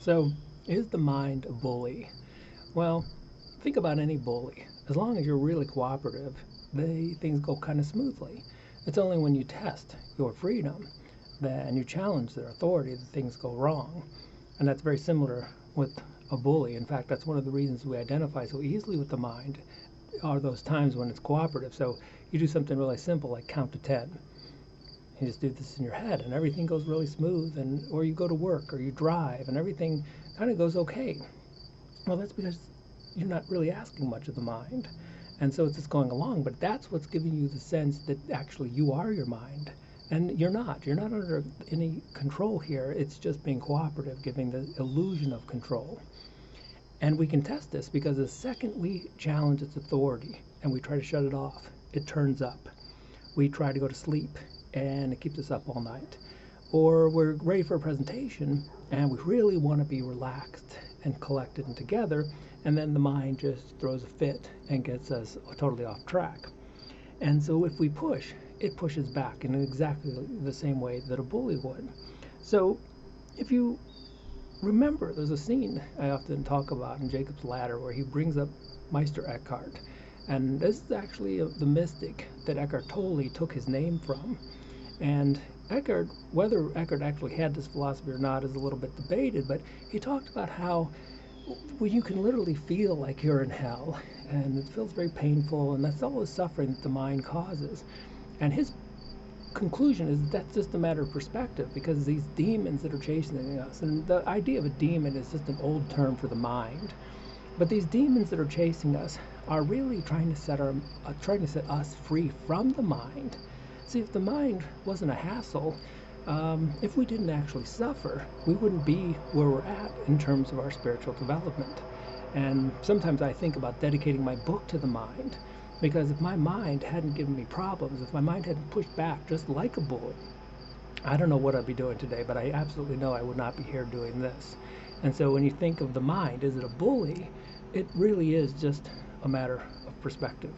So, is the mind a bully? Well, think about any bully. As long as you're really cooperative, things go kind of smoothly. It's only when you test your freedom and you challenge their authority that things go wrong. And that's very similar with a bully. In fact, that's one of the reasons we identify so easily with the mind are those times when it's cooperative. So you do something really simple like count to 10. You just do this in your head and everything goes really smooth, and or you go to work or you drive and everything kind of goes okay. Well, that's because you're not really asking much of the mind. And so it's just going along, but that's what's giving you the sense that actually you are your mind. And you're not. You're not under any control here. It's just being cooperative, giving the illusion of control. And we can test this because the second we challenge its authority and we try to shut it off, it turns up. We try to go to sleep and it keeps us up all night. Or we're ready for a presentation and we really want to be relaxed and collected and together, and then the mind just throws a fit and gets us totally off track. And so if we push, it pushes back in exactly the same way that a bully would. So if you remember, there's a scene I often talk about in Jacob's Ladder where he brings up Meister Eckhart. And this is actually the mystic that Eckhart Tolle took his name from. And Eckhart, whether Eckhart actually had this philosophy or not is a little bit debated, but he talked about how you can literally feel like you're in hell, and it feels very painful, and that's all the suffering that the mind causes. And his conclusion is that's just a matter of perspective, because these demons that are chasing us, and the idea of a demon is just an old term for the mind, but these demons that are chasing us are really trying to set us free from the mind. See, if the mind wasn't a hassle, if we didn't actually suffer, we wouldn't be where we're at in terms of our spiritual development. And sometimes I think about dedicating my book to the mind, because if my mind hadn't given me problems, if my mind hadn't pushed back just like a bullet, I don't know what I'd be doing today, but I absolutely know I would not be here doing this. And so when you think of the mind, is it a bully? It really is just a matter of perspective.